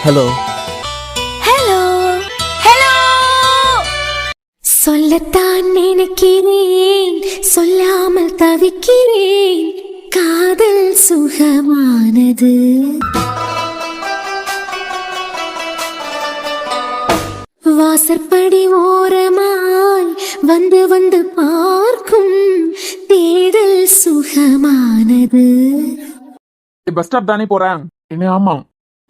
Hello hello hello. சொல்லத்தான் நினைக்கிறேன், சொல்லாமல் தவிக்கிறேன். காதல் சுகமானது. வாசற்படி ஓரமாய் வந்து வந்து பார்க்கும் தேடல் சுகமானது. பஸ் ஸ்டாப் தானே போறேன். என்ன? ஆமா.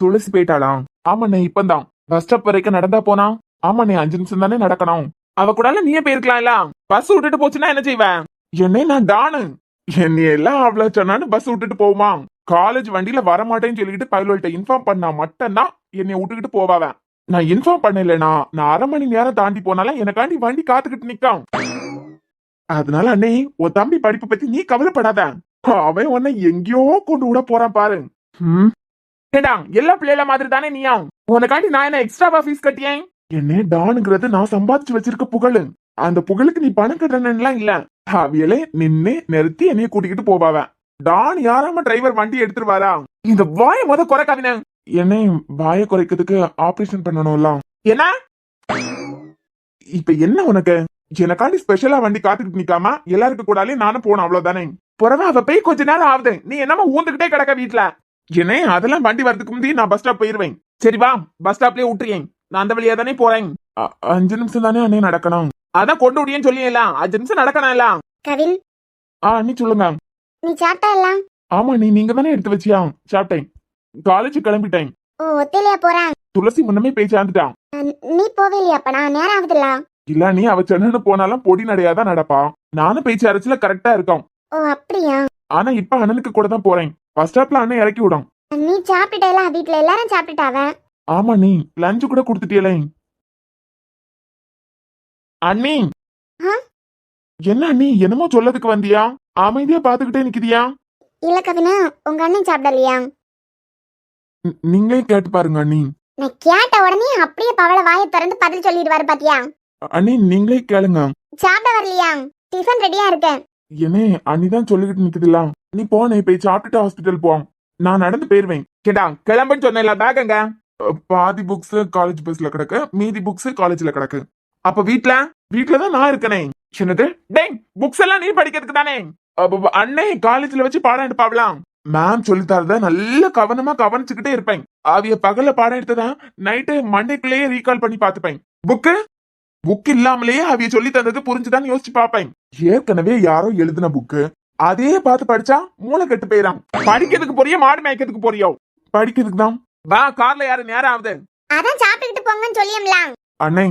துளசி போயிட்டாளாம். ஆமாண்ணே, இப்பந்தான் பஸ் ஸ்டாப் வரைக்கும் நடந்தா போனா. ஆமாண்ணே, 5 நிமிஷம் தானே நடக்கணும். அவ கூட நீயே போயிருக்கலாம்ல. பஸ் விட்டுட்டு போச்சுன்னா என்ன செய்வேன்? என்ன நான் டானு என்னை எல்லாம் அவ்வளவு சொன்னான்னு பஸ் விட்டுட்டு போகுமா? காலேஜ் வண்டியில வரமாட்டேன்னு சொல்லிட்டு பைலோட்ட இன்ஃபார்ம் பண்ணா மட்டும்தான் என்னை விட்டுக்கிட்டு போவாவேன். நான் இன்ஃபார்ம் பண்ணலனா நான் 1/2 மணி நேரம் தாண்டி போனாலும் எனக்காண்டி வண்டி காத்துக்கிட்டு நிக்கான். அதனால அண்ணே, உன் தம்பி படிப்பு பத்தி நீ கவலைப்படாத. அவன் உன்னை எங்கேயோ கொண்டு விட போறான் பாரு. ஏடா, எல்லா பிள்ளைல மாதிரி தானே நீயா? உனக்காண்டி நான் என்ன எக்ஸ்ட்ராவா ஃபீஸ் கட்டியேன்? என்ன டானுங்கிறது நான் சம்பாதிச்சு வச்சிருக்க புகழு. அந்த புகழுக்கு நீ பணம் கட்டணும்லாம் இல்ல. அவியலே நின்னு நிறுத்தி என்னைய கூட்டிக்கிட்டு போவாவ. டான் யாராம டிரைவர் வண்டி எடுத்துருவாரா? இந்த வாய குறைக்காதீங்க. என்ன வாய குறைக்கிறதுக்கு ஆபரேஷன் பண்ணணும்ல. என்ன இப்ப என்ன உனக்கு? எனக்காண்டி ஸ்பெஷலா வண்டி காத்துக்கிட்டு நிக்காம எல்லாருக்கு கூடாலே நானும் போனேன், அவ்வளவுதானே. புறவா அவ போய் கொஞ்ச நேரம் ஆகுது, நீ என்னமா ஊந்துகிட்டே கிடக்க வீட்டுல. என்ன அதெல்லாம் வண்டி வரதுக்கு முந்தி நான் பஸ் ஸ்டாப் போயிருவேன். சரி வா, பஸ் ஸ்டாப்லயே விட்டுறேன். நான் அந்த வழியா தானே போறேன். 5 நிமிஷம் தானே அண்ணே நடக்கணும். அதான் கொண்டு விடியன்னு சொல்லியலாம். 5 நிமிஷம் நடக்கணும் எல்லாம். கவின், நீ சொல்லுங்க. நீ சாப்பிட்டா எல்லாம்? ஆமா, நீங்க தானே எடுத்து வச்சியா? சாப்பிட்டேன். காலேஜ் கிளம்பிட்டேன். ஓ, ஒத்தையிலையா போறேன்? துளசி முன்னமே போய் சேர்ந்துட்டான். நீ போவே இல்லையாப்பா? நான் நேரம் ஆகுதுல்ல. இல்ல, நீ அவ சென்னு போனாலும் பொடி நடையாதான் நடப்பா. நானும் பேச்சு அரைச்சுல கரெக்டா இருக்கோம். ஓ அப்படியா? ஆனா இப்ப அண்ணனுக்கு கூட தான் போறேன். பஸ் ஸ்டாப்ல அண்ணன் இறக்கி விடும். நீ சாப்பிட்டுட்டேல? வீட்டுல எல்லாரும் சாப்பிட்டுட்டாவ? ஆமா, நீ லஞ்சு கூட கொடுத்துட்டியலே. அண்ணி, என்ன அண்ணி என்னமோ சொல்லதுக்கு வந்தியா? அமைதியா பாத்துக்கிட்டே நிக்கிறியா? இல்ல கவினா, உங்க அண்ணன் சாப்பிடலையா? நீங்களே கேட்டு பாருங்க அண்ணி. நான் கேட்ட உடனே அப்படியே பவள வாயை திறந்து பதில் சொல்லிடுவாரு பாத்தியா? அண்ணி நீங்களே கேளுங்க. சாப்பிட வரலையா? டிஃபன் ரெடியா இருக்கு. என்ன அண்ணிதான் சொல்லிக்கிட்டு நிக்குதுல்ல. நீ போனே போய் சாப்பிட்டுட்டு ஹாஸ்பிட்டல் போ. நான் நடந்து போயிருவேன். கேட்டா கிளம்புன்னு சொன்னேன்ல. பேக்கங்க பாதி புக்ஸ் காலேஜ் பஸ்ல கிடக்கு, மீதி புக்ஸ் காலேஜ்ல கிடக்கு. அப்ப வீட்டுலதான் நான் இருக்கனே. என்னது? டேய், புக்ஸ் எல்லாம் நீ படிக்கிறதுக்கு தானே. அண்ணே காலேஜ்ல வச்சு பாடம் எடுப்பாவலாம். மேம் சொல்லி தரத நல்ல கவனமா கவனிச்சுக்கிட்டே இருப்பேன். அவிய பகல்ல பாடம் எடுத்ததா நைட்டு மண்டேக்குள்ளேயே ரீகால் பண்ணி பாத்துப்பேன். புக் இல்லாமலேயே அவிய சொல்லி தந்தது புரிஞ்சுதான் யோசிச்சு பாப்பேன். ஏற்கனவே யாரோ எழுதின புக்கு அதே பார்த்து படிச்சா மூளை கெட்டு போயிடாம். படிக்கிறதுக்கு போறியோ மாடு மேய்க்கிறதுக்கு போறியோ? படிக்கிறதுக்கு தான். வா, கார்ல யாரு நேரம் ஆகுது. அதான் சாப்பிட்டுக்கிட்டு போங்கன்னு சொல்லியம்ல. அண்ணே,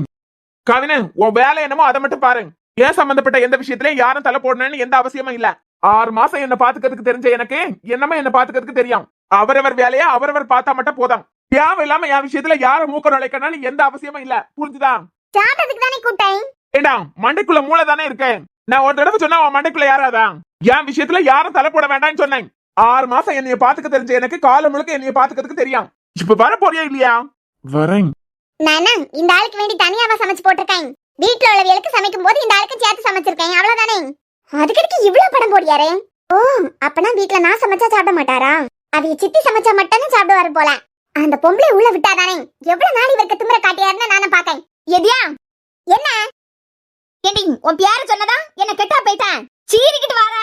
கவினு உன் வேலை என்னமோ அதை மட்டும் பாருங்க. ஏன் சம்பந்தப்பட்ட எந்த விஷயத்திலயும் யாரும் தலை போடணும்னு எந்த அவசியமும் இல்ல. 6 மாசம் என்ன பாத்துக்கிறதுக்கு தெரிஞ்ச எனக்கு என்னமா என்ன பாத்துக்கிறதுக்கு தெரியும். அவரவர் வேலையா அவரவர் பார்த்தா மட்டும் போதும். தேவையில்லாம என் விஷயத்துல யார மூக்க நுழைக்கணும்னு எந்த அவசியமும் இல்ல. புரிஞ்சுதா? சாப்பிட்டதுக்கு தானே கூட்டேன். ஏடா, மண்டைக்குள்ள மூளை தானே இருக்கேன். நான் ஒரு தடவை சொன்னா உன் மண்டைக்குள்ள யாராதான்? என் விஷயத்துல யாரும் தலை போட வேண்டாம்னு சொன்னேன். 6 மாசம் என்னைய பாத்துக்க தெரிஞ்ச எனக்கு காலம் முழுக்க என்னைய பாத்துக்கிறதுக்கு தெரியும். இப்ப வர போறியா இல்லையா? வரேன். நானா இந்த ஆளுக்கு வேண்டி தனியாவா சமைச்சு போட்டிருக்கேன்? வீட்டுல உள்ளவங்களுக்கு சமைக்கும் போது இந்த ஆளுக்கு சேர்த்து சமைச்சிருக்கேன், அவ்வளவுதானே. அதுக்கு இவ்வளவு படம் போடியாரே? ஓ, அப்பனா வீட்டுல நான் சமைச்சா சாப்பிட மாட்டாரா? அவைய சித்தி சமைச்சா மட்டும் சாப்பிடுவாரு போல. அந்த பொம்பளை உள்ள விட்டாதானே எவ்வளவு நாள் இவருக்கு திமிர காட்டியாருன்னு நானும் பாக்கேன். எதியா என்ன ஏண்டி, உன் பேர சொன்னதா என்ன கெட்டா போயிட்டேன். சீரிக்கிட்டு வார.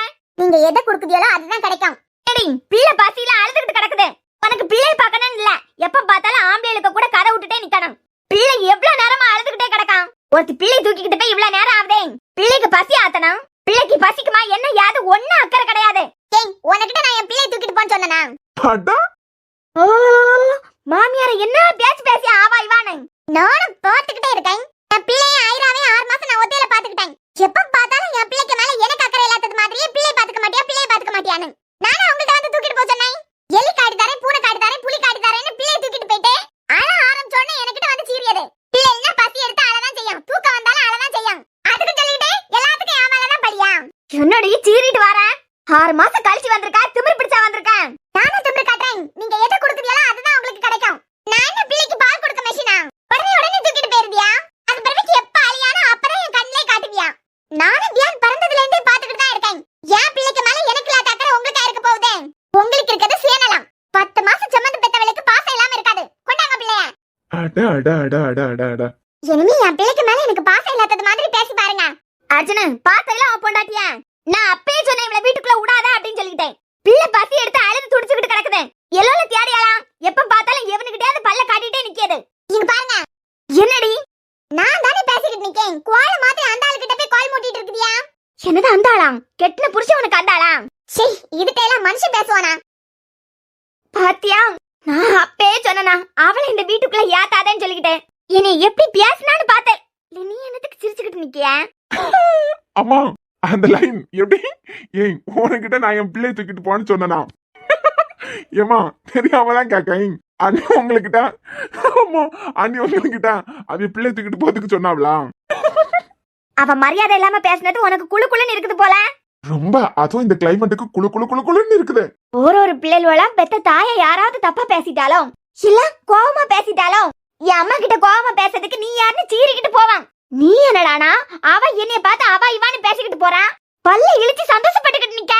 நீங்க எதை குடுக்குதியோ அதுதான் கிடைக்கும். ஏடி, பிள்ளை பசியில அழுதுகிட்டு கிடக்குது. உனக்கு பிள்ளை பார்க்கணும் இல்ல, எப்ப பார்த்தாலும் ஆம்பளைகளுக்கு கூட கதை விட்டுட்டே நிக்கணும். பிள்ளை எவ்வளவு நேரமா அழுதுகிட்டே கிடக்கான். ஒருத்தி பிள்ளை தூக்கிக்கிட்டு போய் இவ்வளவு நேரம் ஆகுதே. பிள்ளைக்கு பசி ஆத்தணும். பிள்ளைக்கு பசிக்குமா என்ன யாது ஒண்ணு அக்கறை கிடையாது. ஏய், உனக்கிட்ட நான் என் பிள்ளை தூக்கிட்டு போன்னு சொன்னனா? மாமியார என்ன பேச்சு பேசி ஆவா இவானே. நானும் பாத்துக்கிட்டே இருக்கேன். என் பிள்ளைய ஐராவே 6 மாசம் நான் ஒத்தையில பாத்துக்கிட்டேன். எப்ப பார்த்தாலும் என் பிள்ளைக்கு மேல எனக்கு அக்கறை இல்லாதது மாதிரியே பிள்ளை பாத்துக்க மாட்டியான்னு நானும் அவங்கள்ட்ட வந்து தூக்கிட்டு போக சொன்னேன். எலி காடி தரேன், பூனை காடி தரேன், புலி காடி தரேன்னு பிள்ளைய தூக்கிட்டு போயிட்டு அழ ஆரம்பிச்சோடனே என்கிட்ட வந்து சீரியது. பிள்ளைன்னா பசி எடுத்து அழதான் செய்யும், தூக்கம் வந்தாலும் அழதான் செய்யும். அதுக்கு சொல்லிட்டு எல்லாத்துக்கும் என் மேலதான் படியா. என்னடி சீறிட்டு வர? 6 மாசம் கழிச்சு வந்திருக்கா, திமிரு பிடிச்சா வந்திருக்கேன். நானும் திமிரு காட்டுறேன். நீங்க எதை கொடுக்குறீங்களோ அதுதான் உங்களுக்கு கிடைக்கும். நான் என்ன பிள்ளைக்கு பால் கொடுக்க மெஷினா? உடனே தூக்கிட்டு போயிருவியா? அது பிறகு எப்ப அழியானோ அப்பதான் என் கண்ணிலே காட்டுவியா? நானும் தியான் பிறந்ததுல இருந்தே பாத்துக்கிட்டு தான் இருக்கேன். என் பிள்ளைக்கு மேல எனக்கு இல்லாத அக்கறை உங்களுக்கு இருக்க போகுது. உங்களுக்கு இருக்கிறது அட அட அட அட அட அட. இனிமே என் பிள்ளைக்கு மேல எனக்கு பாசம் இல்லாதது மாதிரி பேசி பாருங்க. அர்ஜுனு பார்த்ததுல அவ பொண்டாட்டியா? நான் அப்பயே சொன்னேன் இவளை வீட்டுக்குள்ள விடாத அப்படின்னு சொல்லிட்டேன். பிள்ளை பசி எடுத்து அழுது துடிச்சுக்கிட்டு கிடக்குது. எல்லோல தேடியாலாம் எப்ப பார்த்தாலும் எவனுக்கிட்டே பல்ல காட்டிட்டே நிக்கிது. இங்க பாருங்க. என்னடி நான் தானே பேசிக்கிட்டு நிக்கேன். கோல மாதிரி அந்த ஆளு கிட்ட போய் கோல் மூட்டிட்டு இருக்குதியா? என்னது அந்த ஆளாம்? கெட்டின புருஷன் உனக்கு அந்த ஆளாம்? சீ, இதுக்கெல்லாம் மனுஷன் பேசுவானா? பாத்தியா, நான் அப்பயே சொன்னனா அவளை இந்த வீட்டுக்குள்ள ஏத்தாதேன்னு சொல்லிக்கிட்டேன். என்னை எப்படி பேசினான்னு பார்த்தேன். நீ என்னத்துக்கு சிரிச்சுக்கிட்டு நிக்கிய? அம்மா அந்த லைன் எப்படி? ஏய் உனக்கிட்ட நான் என் பிள்ளைய தூக்கிட்டு போன்னு சொன்னனா? ஏமா தெரியாம தான் கேக்கேன். அண்ணி உங்களுக்கிட்ட ஆமா அண்ணி உங்களுக்கிட்ட அவ பிள்ளைய தூக்கிட்டு போறதுக்கு சொன்னாவளா? அவ மரியாதை இல்லாம பேசினது உனக்கு குளு குளுன்னு இருக்குது போல. ரொம்ப அதுவும் இந்த கிளைமேட்டுக்கு குளு குளு குளு குளுன்னு இருக்குது. ஒரு பிள்ளைகளோலாம் பெத்த தாயை யாராவது தப்பா பேசிட்டாலும் இல்ல கோவமா பேசிட்டாலும் என் அம்மா கிட்ட கோவமா பேசுறதுக்கு நீ யாருன்னு சீறிக்கிட்டு போவான். நீ என்னடானா அவ என்னைய பார்த்து அவ இவான்னு பேசிக்கிட்டு போறான். பல்ல இழுச்சு சந்தோஷப்பட்டுக்கிட்டு நிக்க.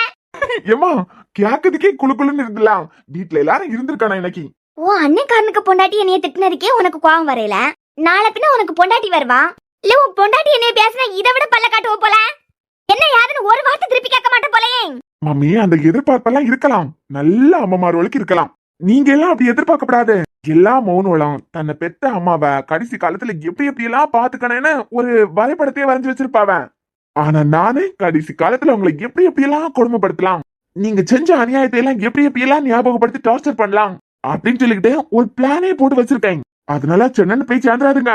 ஏமா கேக்குறதுக்கே குளு குளுன்னு இருந்தலாம். வீட்டுல எல்லாரும் இருந்திருக்கானா இன்னைக்கு? ஓ அண்ணன்காரனுக்கு பொண்டாட்டி என்னைய திட்டினதுக்கே உனக்கு கோவம் வரையில, நாளை பின்ன உனக்கு பொண்டாட்டி வருவா. இல்ல உன் பொண்டாட்டி என்னைய பேசினா இதை விட பல்ல காட்டுவ போல. என்ன யாருன்னு ஒரு வார்த்தை திருப்பி கேட்க மாட்டேன் போலயே. மம்மி அந்த எதிர்பார்ப்பெல்லாம் இருக்கலாம், நல்ல அம்மாமார்களுக்கு இருக்கலாம். நீங்க எல்லாம் அப்படி எதிர்பார்க்கப்படாது. எல்லா மௌனோலாம் தன்னை பெத்த அம்மாவை கடைசி காலத்துல எப்படி எப்படி எல்லாம் பாத்துக்கணும்னு ஒரு வரைபடத்தையே வரைஞ்சு வச்சிருப்பாவ. ஆனா நானே கடைசி காலத்துல உங்களை எப்படி எப்படி எல்லாம் கொடுமைப்படுத்தலாம், நீங்க செஞ்ச அநியாயத்தை எல்லாம் எப்படி எப்படி எல்லாம் ஞாபகப்படுத்தி டார்ச்சர் பண்ணலாம் அப்படின்னு சொல்லிக்கிட்டு ஒரு பிளானே போட்டு வச்சிருக்கேன். அதனால சென்னன்னு போய் சேர்ந்துடாதுங்க.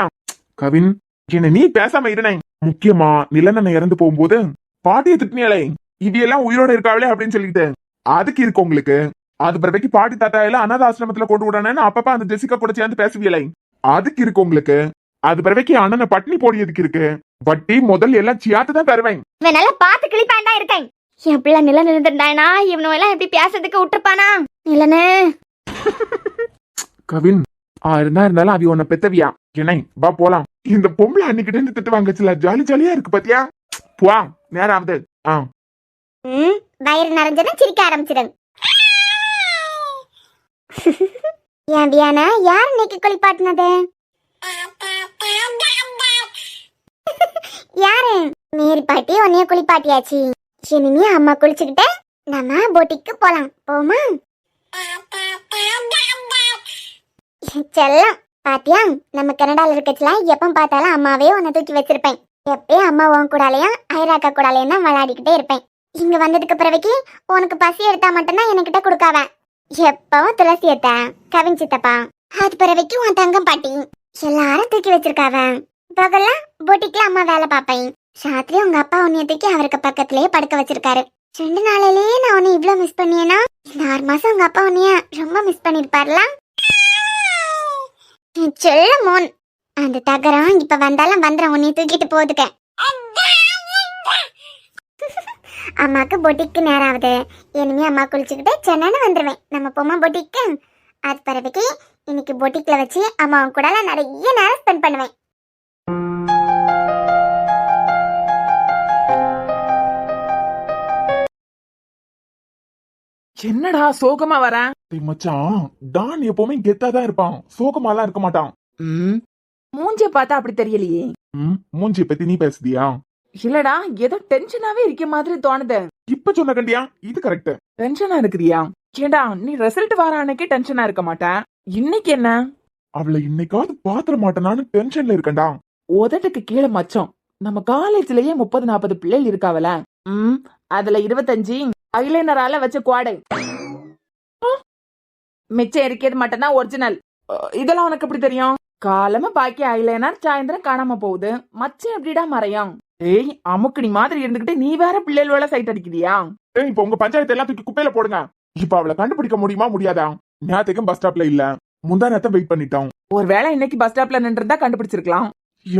கவின் என்ன நீ பேசாம இருந்தேன். முக்கியமா நிலநன்னை இறந்து போகும்போது பாட்டியை திட்டினியாலே இவையெல்லாம் உயிரோட இருக்காவளே அப்படின்னு சொல்லிட்டு அதுக்கு இருக்கு உங்களுக்கு. அது பிறகு பாட்டி தாத்தா எல்லாம் அனாத ஆசிரமத்துல கொண்டு விடணும்னு அப்பப்ப அந்த ஜெசிகா கூட சேர்ந்து பேசுவீங்களே அதுக்கு இருக்கு உங்களுக்கு. அது பிறகு அண்ணனை பட்டினி போடியதுக்கு இருக்கு. வட்டி முதல் எல்லாம் சியாத்து தான் தருவேன். இவன் நல்லா பாத்து கிளிப்பான் தான் இருக்கேன். என் பிள்ளை நிலன் இருந்திருந்தானா இவனும் எல்லாம் எப்படி பேசுறதுக்கு விட்டுருப்பானா? நிலனு கவின் இருந்தாலும் அவ உன்னை பெத்தவியா என்னை வா போலாம். இந்த பொம்பளை அன்னைக்கிட்ட இருந்து திட்டு வாங்கச்சுல ஜாலி ஜாலியா இருக்கு பாத்தியா? போவா நேரம் ஆகுது. வயிறு நிறைஞ்சதும் சிரிக்க ஆரம்பிச்சிடும். ஏன் வியானா யார் இன்னைக்கு குளிப்பாட்டினது? யாரு? மேரி பாட்டி உன்னைய குளிப்பாட்டியாச்சு. இனிமே அம்மா குளிச்சுக்கிட்டு நம்ம போட்டிக்கு போலாம். போமா செல்லம்? பாத்தியா நம்ம கனடால இருக்கச்சுல எப்ப பார்த்தாலும் அம்மாவே உன்னை தூக்கி வச்சிருப்பேன். எப்பயும் அம்மா உன் கூடாலையும் ஐராக்கா கூடாலையும் தான் விளையாடிக்கிட்டே இருப்பேன். இங்க வந்ததுக்கு பிறகு உனக்கு பசி எடுத்தா மட்டும்தான் என்கிட்ட கொடுக்காவ. எப்பவும் துளசி ஏத்த கவின் சித்தப்பா அது பிறவைக்கு உன் தங்கம் பாட்டி எல்லாரும் தூக்கி வச்சிருக்காவ. பகல்ல போட்டிக்குல அம்மா வேலை பாப்பேன். ராத்திரி உங்க அப்பா உன்னைய தூக்கி அவருக்கு பக்கத்திலேயே படுக்க வச்சிருக்காரு. 2 நாளிலேயே நான் உன்னை இவ்வளவு மிஸ் பண்ணியேனா? இந்த 6 மாசம் உங்க அப்பா உன்னைய ரொம்ப மிஸ் பண்ணிருப்பாருல. சொல்ல மோன் அந்த தகரம் இப்ப வந்தாலும் வந்துடும் உன்னைய தூக்கிட்டு போதுக்க. அம்மாக்கு பொட்டிக்கு நேரம் ஆகுது. இனிமே அம்மா குளிச்சுக்கிட்டு சென்னைன்னு வந்துருவேன். நம்ம போமா பொட்டிக்கு. அது பிறகு இன்னைக்கு பொட்டிக்ல வச்சு அம்மாவும் கூட நிறைய நேரம் ஸ்பெண்ட் பண்ணுவேன். என்னடா சோகமா வர? மச்சான் டான் எப்பவுமே கெத்தாதான் இருப்பான், சோகமாலாம் இருக்க மாட்டான். மூஞ்சிய பார்த்தா அப்படி தெரியலையே. மூஞ்சி பத்தி நீ பேசுதியா? இல்லடா ஏதோ டென்ஷனாவே இருக்க மாதிரி தோணுது. இப்ப சொன்ன கண்டியா இது கரெக்ட். டென்ஷனா இருக்குறியா? ஏண்டா நீ ரிசல்ட் வர அன்னைக்கே டென்ஷனா இருக்க மாட்ட, இன்னைக்கு என்ன? அவளை இன்னைக்காவது பாத்திர மாட்டேனான்னு டென்ஷன்ல இருக்கண்டா. உதட்டுக்கு கீழே மச்சம். நம்ம காலேஜ்லயே 30-40 பிள்ளைகள் இருக்காவல. அதுல 25 ஐலைனரால வச்ச குவாடை. மிச்சம் இருக்கிறது மட்டும்தான் ஒரிஜினல். இதெல்லாம் உனக்கு எப்படி தெரியும்? காலமா பாக்கி ஐலைனர் சாயந்தரம் காணாம போகுது, மச்சம் எப்படிடா மறையும்? ஏய் அமுக்குனி மாதிரி இருந்துகிட்டு நீ வேற பிள்ளைகளோட சைட் அடிக்கிறியா? இப்ப உங்க பஞ்சாயத்து எல்லாம் தூக்கி குப்பையில போடுங்க. இப்ப அவளை கண்டுபிடிக்க முடியுமா முடியாதா? நேரத்துக்கும் பஸ் ஸ்டாப்ல இல்ல, முந்தா நேரத்தை வெயிட் பண்ணிட்டோம். ஒருவேளை இன்னைக்கு பஸ் ஸ்டாப்ல நின்றுதான் கண்டுபிடிச்சிருக்கலாம்.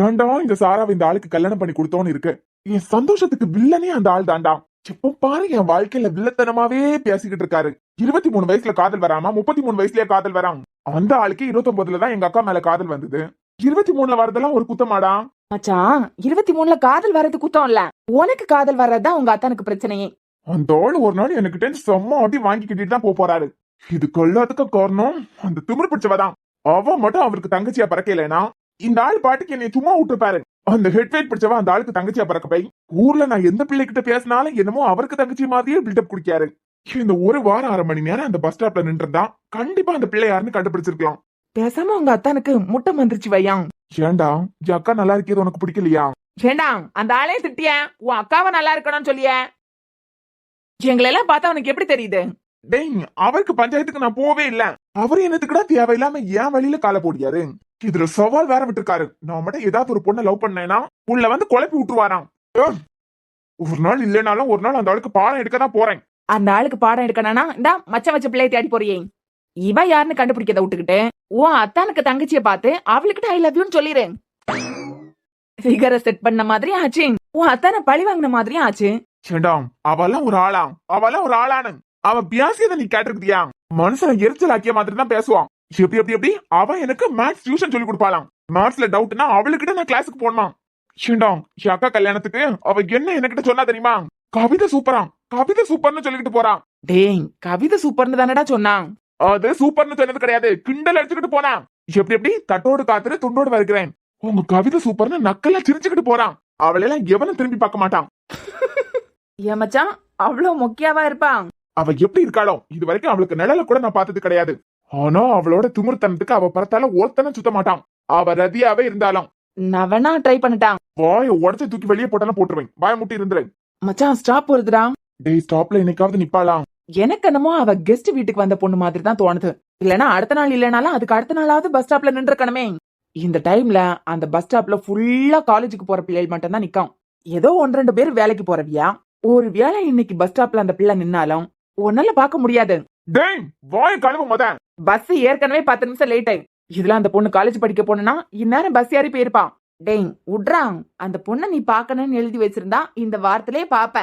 ஏன்டா இந்த சாராவை இந்த ஆளுக்கு கல்யாணம் பண்ணி கொடுத்தோன்னு இருக்கு. என் சந்தோஷத்துக்கு வில்லனே அந்த ஆள் தாண்டா. எப்ப பாரு என் வாழ்க்கையில வில்லத்தனமாவே பேசிக்கிட்டு இருக்காரு. 23 வயசுல காதல் வராம 33 வயசுலயே காதல் வரான். அந்த ஆளுக்கு 29ல தான் எங்க அக்கா மேல காதல் வந்தது. 23ல வரதெல்லாம் ஒரு குத்தமாடா? மச்சான் 23ல காதல் வர்றது குத்தம் இல்ல, உனக்கு காதல் வர்றதுதான் உங்க அத்தானுக்கு பிரச்சனையே. அந்த ஆளு ஒரு நாள் எனக்கிட்ட செம்ம ஆட்டி வாங்கிக்கிட்டு தான் போறாரு. இது கொள்ளாதுக்கு காரணம் அந்த திமிரு பிடிச்சவதான். அவ மட்டும் அவருக்கு தங்கச்சியா பறக்கலைனா இந்த ஆள் பாட்டுக்கு என்னை சும்மா விட்டு பாரு. அந்த ஹெட்வைட் பிடிச்சவா அந்த ஆளுக்கு தங்கச்சியா பறக்க போய் ஊர்ல நான் எந்த பிள்ளைகிட்ட பேசினாலும் என்னமோ அவருக்கு தங்கச்சி மாதிரியே பில்டப் குடிக்காரு. இந்த ஒரு வாரம் 1/2 மணி நேரம் அந்த பஸ் ஸ்டாப்ல நின்றுதான் கண்டிப்பா அந்த பிள்ளை யாருன்னு கண்டுபிடிச்சிருக்கலாம். பேசாம உங்க அத்தானுக்கு முட்டை மந்திரிச்சு வையான். ஏண்டா என் அக்கா நல்லா இருக்கிறது உனக்கு பிடிக்கலையா? ஏண்டா அந்த ஆளே திட்டிய உன் அக்காவை நல்லா இருக்கணும்னு சொல்லிய எங்களை எல்லாம் பார்த்தா உனக்கு எப்படி தெரியுது? டேய் அவருக்கு பஞ்சாயத்துக்கு நான் போவே இல்ல. அவரு என்னத்துக்குடா தேவையில்லாம என் வழியில கால போடியாரு. இதுல சவால் வேற விட்டுருக்காரு. நான் மட்டும் ஏதாவது ஒரு பொண்ணை லவ் பண்ணேன்னா உள்ள வந்து குழப்பி விட்டுருவாராம். ஒரு நாள் இல்லைனாலும் ஒரு நாள் அந்த ஆளுக்கு பாடம் எடுக்க தான் போறேன். அந்த ஆளுக்கு பாடம் எடுக்கணும்னா இந்தா மச்ச வச்ச பிள்ளைய தேடி போறியே. இவ யாருன்னு கண்டுபிடிக்கத விட்டுக்கிட்டு உன் அத்தானுக்கு தங்கச்சிய பார்த்து அவளுக்கிட்ட ஐ லவ் யூன்னு சொல்லிரு. ஃபிகரை செட் பண்ண மாதிரி ஆச்சு. உன் அத்தான பழி வாங்கின மாதிரியும் ஆச்சு. சேண்டாம் அவெல்லாம் ஒரு ஆளா? அவெல்லாம் ஒரு ஆளானு அவ பியாசியதை நீ கேட்டிருக்கியா? மனுஷனை எரிச்சல் ஆக்கிய மாதிரி தான் பேசுவான். எப்படி எப்படி எப்படி அவன் எனக்கு மேத்ஸ் டியூஷன் சொல்லி கொடுப்பாளாம். மேத்ஸ்ல டவுட்னா அவளுக்கிட்ட நான் கிளாஸுக்கு போனோம். சேண்டாம் என் அக்கா கல்யாணத்துக்கு அவ என்ன என்கிட்ட சொன்னா தெரியுமா? கவிதை சூப்பராம், கவிதை சூப்பர்னு சொல்லிக்கிட்டு போறான். டேய் கவிதை சூப்பர்னு தானடா சொன்னான். அது சூப்பர்னு சொன்னது கிடையாது, கிண்டல் அடிச்சுக்கிட்டு போனான். எப்படி எப்படி தட்டோடு காத்துட்டு துண்டோடு வருகிறேன். உங்க கவிதை சூப்பர்னு நக்கலா சிரிச்சுக்கிட்டு போறான். அவளெல்லாம் எவனும் திரும்பி பார்க்க மாட்டான். ஏன் மச்சான் அவ்வளவு மொக்கியாவா இருப்பான்? அவ எப்படி இருக்காளோ இது வரைக்கும் அவளுக்கு நிழல கூட நான் பார்த்தது கிடையாது. ஆனா அவளோட திமிர்த்தனத்துக்கு அவ பரத்தால ஒருத்தன சுத்த மாட்டான். அவ ரதியாவே இருந்தாலும் நான் வேணா ட்ரை பண்ணிட்டான். வாய உடச்சு தூக்கி வெளியே போட்டாலும் போட்டுருவேன். வாய முட்டி இருந்துறேன். மச்சான் ஸ்டாப் வருதுடா. டேய் ஸ்டாப்ல என்னைக்காவது நிப்பாளா? எனக்கு என்னமோ அவ கெஸ்ட் வீட்டுக்கு வந்த பொண்ணு மாதிரி தான் தோணுது. இல்லனா அடுத்த நாள் இல்லனாலும் அதுக்கு அடுத்த நாளாவது பஸ் ஸ்டாப்ல நின்றுக்கணுமே. இந்த டைம்ல அந்த பஸ் ஸ்டாப்ல ஃபுல்லா காலேஜுக்கு போற பிள்ளைகள் மட்டும் தான் நிக்கும். ஏதோ 1-2 பேர் வேலைக்கு போறவியா. ஒரு வேளை இன்னைக்கு பஸ் ஸ்டாப்ல அந்த பிள்ளை நின்னாலும் உன்னால பாக்க முடியாது. டேய் வாய கழுவு மொத. பஸ் ஏற்கனவே 10 நிமிஷம் லேட் ஆயி. இதுல அந்த பொண்ணு காலேஜ் படிக்க போனா இந்நேரம் பஸ் ஏறி போயிருப்பான். டேய் உட்றான், அந்த பொண்ணை நீ பாக்கணும்னு எழுதி வச்சிருந்தா இந்த வாரத்திலே பாப்ப.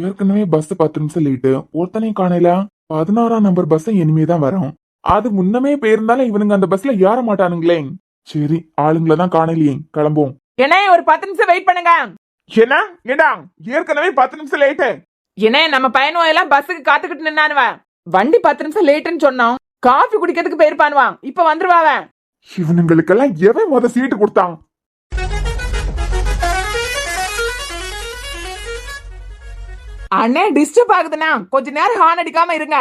ஏற்கனவே பஸ் 10 நிமிஷம் லேட்டு, ஒருத்தனையும் காணல. 16ஆம் நம்பர் பஸ் இனிமேதான் வரும். அது முன்னமே போயிருந்தாலும் இவனுங்க அந்த பஸ்ல ஏற மாட்டானுங்களே. சரி ஆளுங்களை தான் காணலையே, கிளம்புவோம். என்ன ஒரு 10 நிமிஷம் வெயிட் பண்ணுங்க. என்ன ஏடா ஏற்கனவே 10 நிமிஷம் லேட்டு. என்ன நம்ம பையனும் எல்லாம் பஸ்ஸுக்கு காத்துக்கிட்டு நின்னானுவன். வண்டி 10 நிமிஷம் லேட்டுன்னு சொன்னோம். காஃபி குடிக்கிறதுக்கு போயிருப்பானுவான். இப்ப வந்துருவாவன். இவனுங்களுக்கெல்லாம் எவன் முத சீட்டு கொடுத்தான்? அண்ணே டிஸ்டர்ப் ஆகுதுண்ணா, கொஞ்ச நேரம் ஹார்ன் அடிக்காம இருங்க.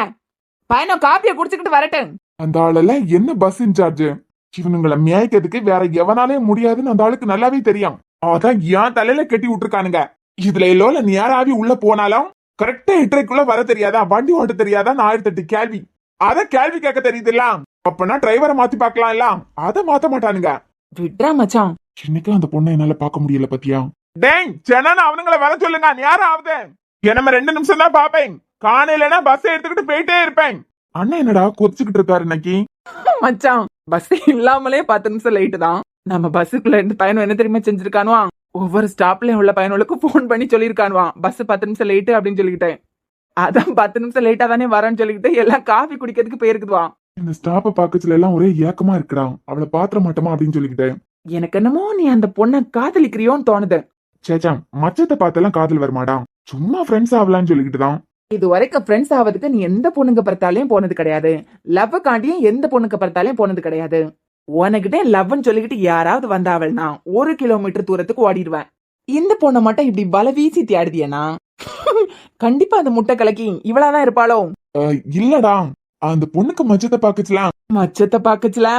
பையனும் காப்பியை குடிச்சுக்கிட்டு வரட்டும். அந்த ஆளெல்லாம் என்ன பஸ் இன்சார்ஜ்? இவனுங்களை மேய்க்கிறதுக்கு வேற எவனாலே முடியாதுன்னு அந்த ஆளுக்கு நல்லாவே தெரியும். அதான் ஏன் தலையில கட்டி விட்டுருக்கானுங்க. இதுல எல்லோல நேராவி உள்ள போனாலும் கரெக்டா 8:30க்குள்ள வர தெரியாதா, வண்டி ஓட்ட தெரியாதா, 1008 கேள்வி. அத கேள்வி கேட்க தெரியுதுல்ல, அப்பனா டிரைவரை மாத்தி பாக்கலாம் இல்ல, அத மாத்த மாட்டானுங்க. விட்றா மச்சான். இன்னைக்கு அந்த பொண்ணை என்னால பாக்க முடியல பத்தியா? டேய் சென்னை அவனுங்களை வர சொல்லுங்க. நேரம் ஆகுது. என்ன 2 நிமிஷம் தான் பாப்பேன். காணையிலனா பஸ் எடுத்துக்கிட்டு போயிட்டே இருப்பேன். அண்ணன் என்னடா கொதிச்சுக்கிட்டு இருக்காரு இன்னைக்கு? மச்சான் பஸ் இல்லாமலே 10 நிமிஷம் லேட்டு தான். நம்ம பஸ்ஸுக்குள்ள இருந்து பையனும் என்ன தெரியுமா செஞ்சிருக்கானுவான், ஒவ்வொரு ஸ்டாப்லயும் உள்ள பையனுக்கு போன் பண்ணி சொல்லிருக்கானுவான் பஸ் 10 நிமிஷம் லேட்டு அப்படின்னு சொல்லிக்கிட்டேன். அதான் 10 நிமிஷம் லேட்டா தானே வரேன்னு சொல்லிக்கிட்டு எல்லாம் காஃபி குடிக்கிறதுக்கு போயிருக்குதுவான். இந்த ஸ்டாப்ப பாக்கச்சுல எல்லாம் ஒரே ஏக்கமா இருக்குடா, அவளை பாத்திர மாட்டோமா அப்படின்னு சொல்லிக்கிட்டேன். எனக்கு என்னமோ நீ அந்த பொண்ணை காதலிக்கிறியோன்னு தோணுது. சேச்சா மச்சத்தை பார்த்தெல்லாம் காதல் வருமாடா, சும்மா ஃப்ரெண்ட்ஸ் ஆகலான்னு சொல்லிக்கிட்டு தான். இது வரைக்கும் ஃப்ரெண்ட்ஸ் ஆவதுக்கு நீ எந்த பொண்ணுங்க பறத்தாலையும் போனது கிடையாது. லவ் காண்டியும் எந்த பொண்ணுக்கு பறத்தாலையும் போனது கிடையாது. உனக்கிட்டே லவ்னு சொல்லிக்கிட்டு யாராவது வந்தாவல்னா 1 கிலோமீட்டர் தூரத்துக்கு ஓடிடுவேன். இந்த பொண்ணை மட்டும் இப்படி பல வீசி தேடுதியனா கண்டிப்பா அந்த முட்டை கலக்கி இவளாதான் இருப்பாளோ? இல்லடா அந்த பொண்ணுக்கு மச்சத்தை பாக்கச்சுலாம். மச்சத்தை பாக்கச்சுல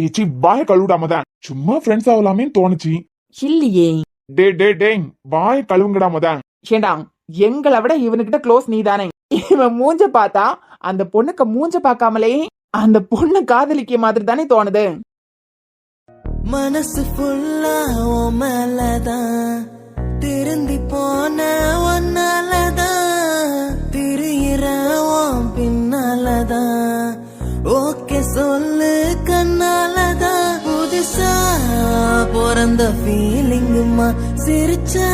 ஏச்சி வாய கழுவிடாமதான், சும்மா ஃப்ரெண்ட்ஸ் ஆகலாமே தோணுச்சு. இல்லையே. டே டே டே வாய கழுவுங்கடாமதான். ஏண்டா எங்களை விட இவனுக்கிட்ட க்ளோஸ் நீ தானே. இவன் மூஞ்ச பார்த்தா அந்த பொண்ணுக்கு மூஞ்ச பார்க்காமலே அந்த பொண்ணு காதலிக்க மாதிரி தானே தோணுது. மனசு ஃபுல்லா உன் மேலதான், திருந்தி போன ஒன்னாலதான், திரியிற உன் பின்னாலதான், ஓகே சொல்லு கண்ணாலதான், புதுசா பிறந்த ஃபீலிங்குமா சிரிச்சா